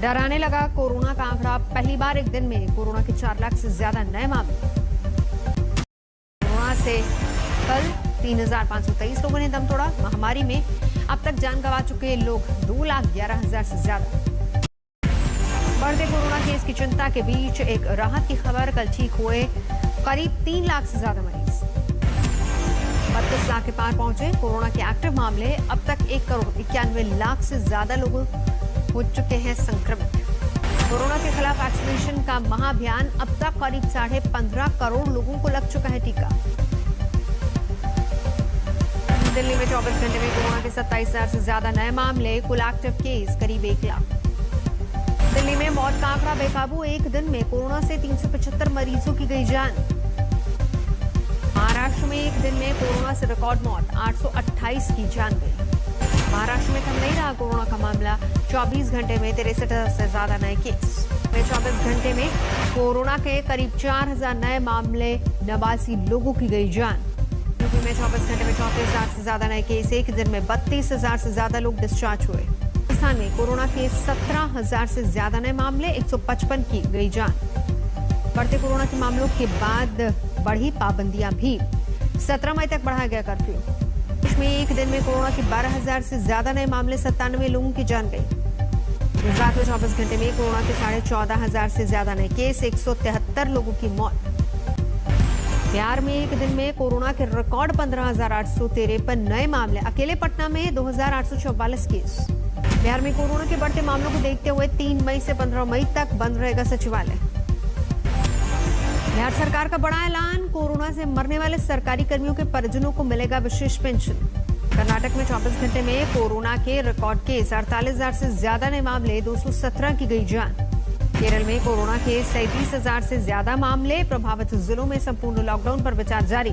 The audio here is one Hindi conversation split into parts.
डराने लगा कोरोना का आंकड़ा। पहली बार एक दिन में कोरोना के 4 लाख से ज्यादा नए मामले। कोरोना से कल 3,523 लोगों ने दम तोड़ा। महामारी में अब तक जान गंवा चुके लोग 2,11,000 से ज्यादा। बढ़ते कोरोना केस की चिंता के बीच एक राहत की खबर। कल ठीक हुए करीब 3 लाख से ज्यादा मरीज। 32 लाख के पार पहुंचे कोरोना के एक्टिव मामले। अब तक 1,91,00,000 से ज्यादा लोग हो चुके हैं संक्रमित। कोरोना के खिलाफ वैक्सीनेशन का महाअभियान। अब तक करीब 15.5 करोड़ लोगों को लग चुका है टीका। दिल्ली में 24 घंटे में कोरोना के 27,000 से ज्यादा नए मामले। कुल एक्टिव केस करीब 1 लाख। दिल्ली में मौत का आंकड़ा बेकाबू। एक दिन में कोरोना से 375 मरीजों की गई जान। महाराष्ट्र में एक दिन में कोरोना से रिकॉर्ड मौत। 828 की जान गई। महाराष्ट्र में थम नहीं रहा कोरोना का मामला। 24 घंटे में 63,000 से ज्यादा नए केस। 24 घंटे में कोरोना के करीब 4,000 नए मामले। 89 लोगों की गई जान। यूपी में 24 घंटे में 34,000 से ज्यादा नए केस। एक दिन में 32,000 से ज्यादा लोग डिस्चार्ज हुए। राजस्थान में कोरोना के 17,000 से ज्यादा नए मामले। 155 की गई जान। बढ़ते कोरोना के मामलों के बाद बढ़ी पाबंदियां भी। 17 मई तक बढ़ाया गया कर्फ्यू। देश में एक दिन में कोरोना के 12,000 से ज्यादा नए मामले। 97 लोगों की जान गई। गुजरात में 24 घंटे में कोरोना के 14,500 से ज्यादा नए केस। 173 लोगों की मौत। बिहार में एक दिन में कोरोना के रिकॉर्ड 15,853 नए मामले। अकेले पटना में 2,844 केस। बिहार में कोरोना के बढ़ते मामलों को देखते हुए 3 मई से 15 मई तक बंद रहेगा सचिवालय। बिहार सरकार का बड़ा ऐलान। कोरोना से मरने वाले सरकारी कर्मियों के परिजनों को मिलेगा विशेष पेंशन। कर्नाटक में 24 घंटे में कोरोना के रिकॉर्ड केस। 48,000 से ज्यादा नए मामले। 217 की गई जान। केरल में कोरोना के 37,000 से ज्यादा मामले। प्रभावित जिलों में संपूर्ण लॉकडाउन पर विचार जारी।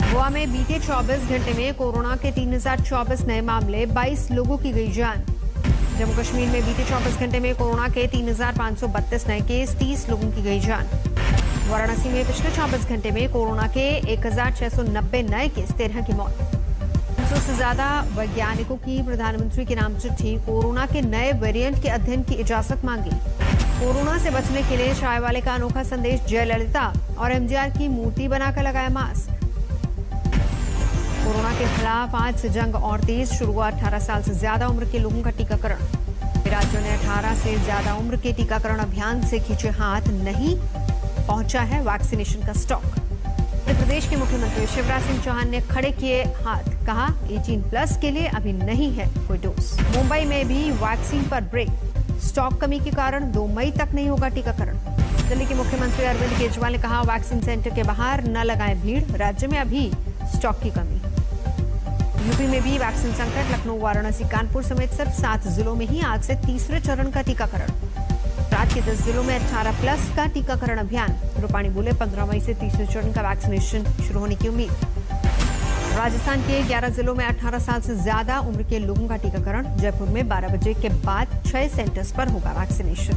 गोवा में बीते 24 घंटे में कोरोना के 3,024 नए मामले। 22 लोगों की गई जान। जम्मू कश्मीर में बीते 24 घंटे में कोरोना के 3,532 नए केस। 30 लोगों की गई जान। वाराणसी में पिछले 24 घंटे में कोरोना के 1,690 नए केस। 13 की मौत। 300 से ज्यादा वैज्ञानिकों की प्रधानमंत्री के नाम चिट्ठी। कोरोना के नए वेरिएंट के अध्ययन की इजाजत मांगी। कोरोना से बचने के लिए चाय वाले का अनोखा संदेश। जयललिता और एमजीआर की मूर्ति बनाकर लगाया मास्क। कोरोना के खिलाफ आज से जंग और तेज। शुरू हुआ 18 साल से ज्यादा उम्र के लोगों का टीकाकरण। राज्यों ने 18 से ज्यादा उम्र के टीकाकरण अभियान से खींचे हाथ। नहीं पहुंचा है वैक्सीनेशन का स्टॉक। मध्य प्रदेश के मुख्यमंत्री शिवराज सिंह चौहान ने खड़े किए हाथ। कहा 18+ के लिए अभी नहीं है कोई डोज। मुंबई में भी वैक्सीन पर ब्रेक। स्टॉक कमी के कारण 2 मई तक नहीं होगा टीकाकरण। दिल्ली के मुख्यमंत्री अरविंद केजरीवाल ने कहा वैक्सीन सेंटर के बाहर न लगाएं भीड़। राज्य में अभी स्टॉक की कमी। यूपी में भी वैक्सीन संकट। लखनऊ, वाराणसी, कानपुर समेत सिर्फ 7 जिलों में ही आज से तीसरे चरण का टीकाकरण। राज्य के 10 जिलों में 18+ का टीकाकरण अभियान। रूपाणी बोले 15 मई से तीसरे चरण का वैक्सीनेशन शुरू होने की उम्मीद। राजस्थान के 11 जिलों में 18 साल से ज्यादा उम्र के लोगों का टीकाकरण। जयपुर में 12 बजे के बाद 6 सेंटर्स पर होगा वैक्सीनेशन।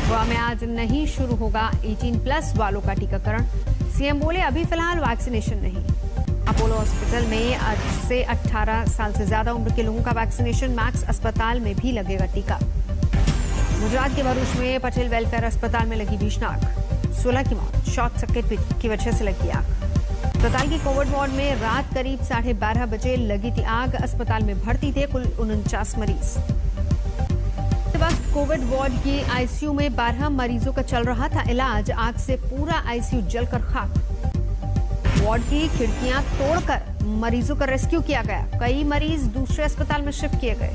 गोवा में आज नहीं शुरू होगा 18+ वालों का टीकाकरण। सीएम बोले अभी फिलहाल वैक्सीनेशन नहीं। अपोलो हॉस्पिटल में आज से 18 साल से ज्यादा उम्र के लोगों का वैक्सीनेशन। मैक्स अस्पताल में भी लगेगा टीका। गुजरात के भरूच में पटेल वेलफेयर अस्पताल में लगी भीषण आग। 16 की मौत। शॉर्ट सर्किट की वजह से लगी आग। अस्पताल की कोविड वार्ड में रात करीब 12:30 बजे लगी थी आग। अस्पताल में भर्ती थे कुल 49 मरीज। इस वक्त कोविड वार्ड की आईसीयू में 12 मरीजों का चल रहा था इलाज। आग से पूरा आईसीयू जलकर खाक। वार्ड की खिड़कियां तोड़कर मरीजों का रेस्क्यू किया गया। कई मरीज दूसरे अस्पताल में शिफ्ट किए गए।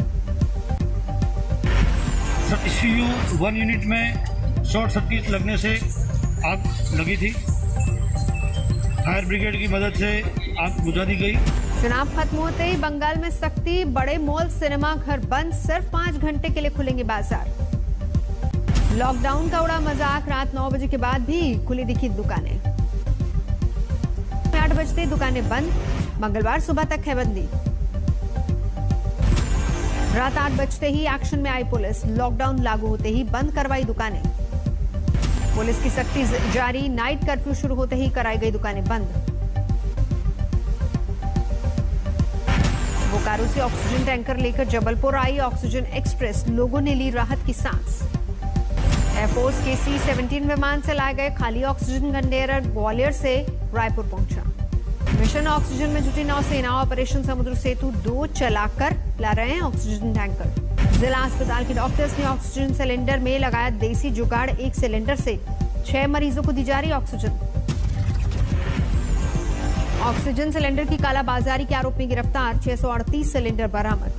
आईसीयू 1 यूनिट में शॉर्ट सर्किट लगने से आग लगी थी। फायर ब्रिगेड की मदद से आग बुझा दी गई। चुनाव खत्म होते ही बंगाल में सख्ती। बड़े मॉल, सिनेमा घर बंद। सिर्फ 5 घंटे के लिए खुलेंगे बाजार। लॉकडाउन का उड़ा मजाक। रात 9 बजे के बाद भी खुली दिखी दुकानें। 8 बजते दुकानें बंद। मंगलवार सुबह तक है बंदी। रात 8 बजते ही एक्शन में आई पुलिस। लॉकडाउन लागू होते ही बंद करवाई दुकानें। पुलिस की सख्ती जारी। नाइट कर्फ्यू शुरू होते ही कराई गई दुकानें बंद। बोकारो से ऑक्सीजन टैंकर लेकर जबलपुर आई ऑक्सीजन एक्सप्रेस, लोगों ने ली राहत की सांस। एयरफोर्स के C-17 विमान से लाए गए खाली ऑक्सीजन कंटेनर ग्वालियर से रायपुर पहुंचा। मिशन ऑक्सीजन में जुटी नौसेना ऑपरेशन समुद्र सेतु 2 चलाकर ला रहे हैं ऑक्सीजन टैंकर। जिला अस्पताल के डॉक्टर्स ने ऑक्सीजन सिलेंडर में लगाया देसी जुगाड़, 1 सिलेंडर से 6 मरीजों को दी जा रही ऑक्सीजन। ऑक्सीजन सिलेंडर की कालाबाजारी के आरोप में गिरफ्तार, 638 सिलेंडर बरामद।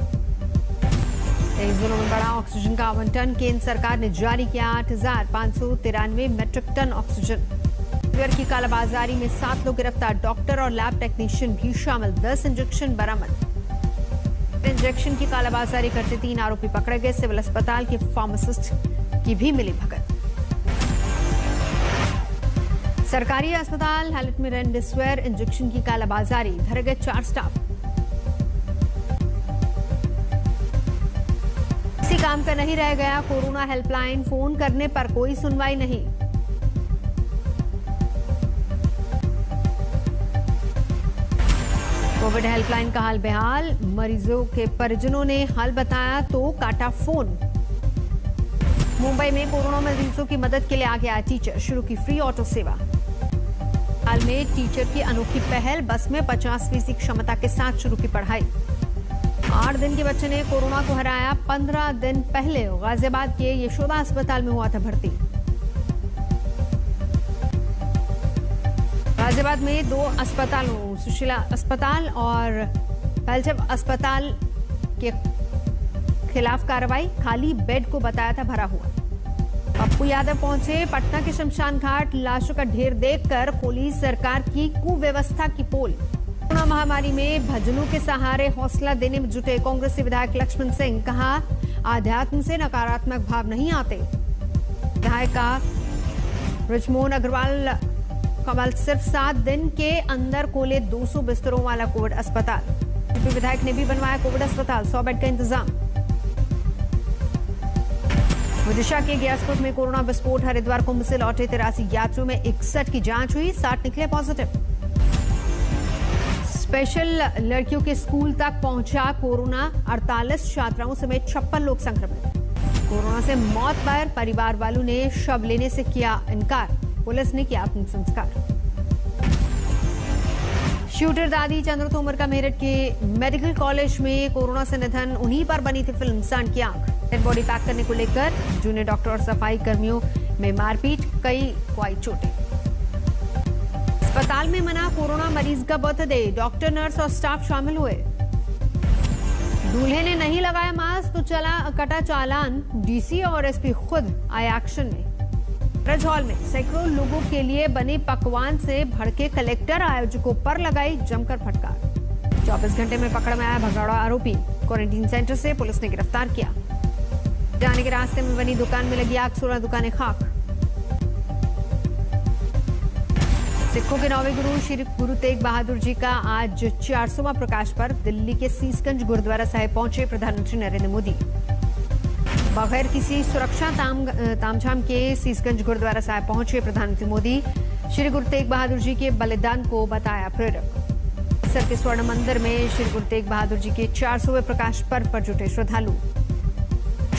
23 जिलों में बढ़ा ऑक्सीजन का आवंटन, केंद्र सरकार ने जारी किया 8,593 मीट्रिक टन ऑक्सीजन। की कालाबाजारी में 7 लोग गिरफ्तार, डॉक्टर और लैब टेक्नीशियन भी शामिल, 10 इंजेक्शन बरामद। इंजेक्शन की कालाबाजारी करते 3 आरोपी पकड़े गए, सिविल अस्पताल के फार्मासिस्ट की भी मिली भगत। सरकारी अस्पताल हैलट में रेमडेसिविर इंजेक्शन की कालाबाजारी, धरे गए 4 स्टाफ। किसी काम का नहीं रह गया कोरोना हेल्पलाइन, फोन करने पर कोई सुनवाई नहीं। कोविड हेल्पलाइन का हाल बेहाल, मरीजों के परिजनों ने हाल बताया तो काटा फोन। मुंबई में कोरोना मरीजों की मदद के लिए आ गया टीचर, शुरू की फ्री ऑटो सेवा। हाल में टीचर की अनोखी पहल, बस में 50% क्षमता के साथ शुरू की पढ़ाई। 8 दिन के बच्चे ने कोरोना को हराया, 15 दिन पहले गाजियाबाद के यशोदा अस्पताल में हुआ था भर्ती। गाजियाबाद में 2 अस्पतालों, सुशीला अस्पताल और पेल्चव अस्पताल के खिलाफ कार्रवाई, खाली बेड को बताया था भरा हुआ। पप्पू यादव पहुंचे पटना के शमशान घाट, लाशों का ढेर देखकर खोली सरकार की कुव्यवस्था की पोल। कोरोना महामारी में भजनों के सहारे हौसला देने में जुटे कांग्रेसी विधायक लक्ष्मण सिंह, कहा आध्यात्म से नकारात्मक भाव नहीं आते। विधायक ब्रजमोहन अग्रवाल कमल सिर्फ 7 दिन के अंदर खोले 200 बिस्तरों वाला कोविड अस्पताल। विधायक ने भी बनवाया कोविड अस्पताल, 100 बेड का इंतजाम। विदिशा के ग्यासपुर में कोरोना विस्फोट, हरिद्वार कुंभ से लौटे 83 यात्रियों में 61 की जांच हुई, 60 निकले पॉजिटिव। स्पेशल लड़कियों के स्कूल तक पहुंचा कोरोना, 48 छात्राओं समेत 56 लोग संक्रमित। कोरोना से मौत पर परिवार वालों ने शव लेने से किया इनकार, पुलिस ने किया आत्म संस्कार। शूटर दादी चंद्र तोमर का मेरठ के मेडिकल कॉलेज में कोरोना से निधन, उन्हीं पर बनी थी फिल्म सान की आंख। डेड बॉडी पैक करने को लेकर जूनियर डॉक्टर और सफाई कर्मियों में मारपीट, कई को आई चोटें। अस्पताल में मना कोरोना मरीज का बर्थडे, डॉक्टर, नर्स और स्टाफ शामिल हुए। दूल्हे ने नहीं लगाया मास्क तो चला कटा चालान, डीसी और एसपी खुद आए एक्शन में। ब्रज हॉल में सैकड़ों लोगों के लिए बने पकवान से भड़के कलेक्टर, आयोजकों पर लगाई जमकर फटकार। 24 घंटे में पकड़ में आया भगौड़ा आरोपी, क्वारंटीन सेंटर से पुलिस ने गिरफ्तार किया। जाने के रास्ते में बनी दुकान में लगी आग, 16 दुकानें खाक। सिखों के 9वें गुरु श्री गुरु तेग बहादुर जी का आज 400वां प्रकाश पर्व, दिल्ली के सीसगंज गुरुद्वारा साहिब पहुंचे प्रधानमंत्री नरेंद्र मोदी। बगैर किसी सुरक्षा तामझाम के सीसगंज गुरुद्वारा साहिब पहुंचे प्रधानमंत्री मोदी, श्री गुरु तेग बहादुर जी के बलिदान को बताया प्रेरक। सर के स्वर्ण मंदिर में श्री गुरु तेग बहादुर जी के 400वें प्रकाश पर्व पर जुटे श्रद्धालु।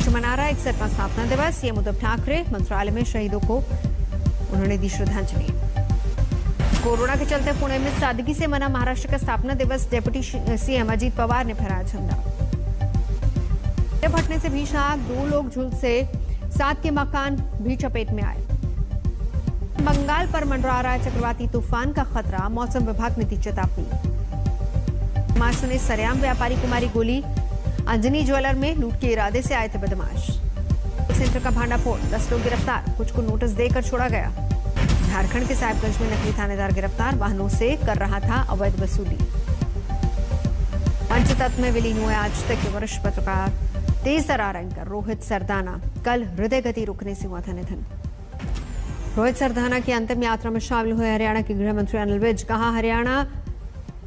मना रहा 61वां स्थापना दिवस, सीएम उद्धव ठाकरे मंत्रालय में शहीदों को उन्होंने दी श्रद्धांजलि। कोरोना के चलते पुणे में सादगी से मना महाराष्ट्र का स्थापना दिवस, डेप्यूटी सीएम अजीत पवार ने फहराया झंडा। फटने से भीषण आग, 2 लोग झुलसे, 7 के मकान भी चपेट में आए। बंगाल पर मंडरा रहा है चक्रवाती तूफान का खतरा, मौसम विभाग ने दी चेतावनी। बदमाशों ने सरेआम व्यापारी को मारी गोली, अंजनी ज्वेलर में लूट के इरादे से आए थे बदमाश। सेंटर का भांडाफोड़, 10 लोग गिरफ्तार, कुछ को नोटिस देकर छोड़ा गया। झारखंड के साहिबगंज में नकली थानेदार गिरफ्तार, वाहनों से कर रहा था अवैध वसूली। पंचतत्व में विलीन हुए आज तक के वरिष्ठ पत्रकार तेज तर्रार एंकर रोहित सरदाना, कल हृदय गति रुकने से हुआ था निधन। रोहित सरदाना की अंतिम यात्रा में शामिल हुए हरियाणा के गृह मंत्री अनिल विज, कहा हरियाणा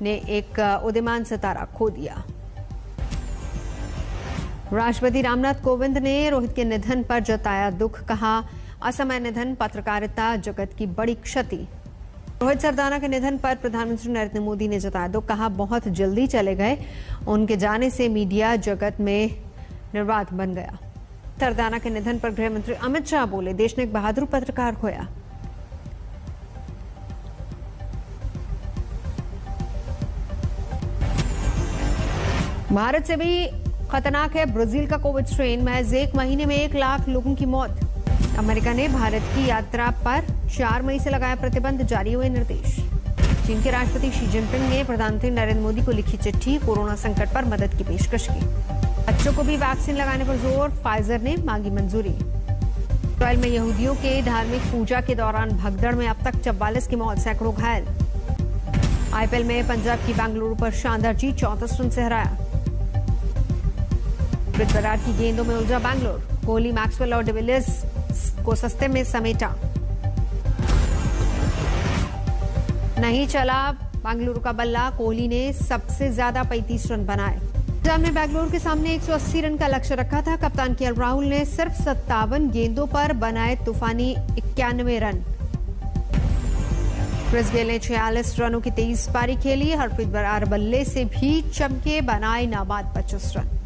ने एक उदीयमान सितारा खो दिया। राष्ट्रपति रामनाथ कोविंद ने रोहित के निधन पर जताया दुख, कहा असमय निधन पत्रकारिता जगत की बड़ी क्षति। रोहित सरदाना के निधन पर प्रधानमंत्री नरेंद्र मोदी ने जताया दुख, कहा बहुत जल्दी चले गए, उनके जाने से मीडिया जगत में निर्वात बन गया। सरदाना के निधन पर गृह मंत्री अमित शाह बोले, देश ने एक बहादुर पत्रकार खोया। भारत से भी खतरनाक है ब्राजील का कोविड स्ट्रेन, महज 1 महीने में 1 लाख लोगों की मौत। अमेरिका ने भारत की यात्रा पर 4 मई से लगाया प्रतिबंध, जारी हुए निर्देश। चीन के राष्ट्रपति शी जिनपिंग ने प्रधानमंत्री नरेंद्र मोदी को लिखी चिट्ठी, कोरोना संकट पर मदद की पेशकश की। बच्चों को भी वैक्सीन लगाने पर जोर, फाइजर ने मांगी मंजूरी। इस्राएल में यहूदियों के धार्मिक पूजा के दौरान भगदड़ में अब तक 44 की मौत, सैकड़ों घायल। आईपीएल में पंजाब की बेंगलुरु पर शानदार जीत, 34 रन से हराया। बरार की गेंदों में उलझा बैंगलोर, कोहली, मैक्सवेल और डिविलियर्स को सस्ते में समेटा। नहीं चला बेंगलुरु का बल्ला, कोहली ने सबसे ज्यादा 35 रन बनाए। पंजाब ने बेंगलुरु के सामने 180 रन का लक्ष्य रखा था। कप्तान केएल राहुल ने सिर्फ 57 गेंदों पर बनाए तूफानी 91 रन। क्रिस गेल ने 46 रनों की 23 पारी खेली। हरप्रीत बरार बल्ले से भी चमके, बनाए नाबाद 25 रन।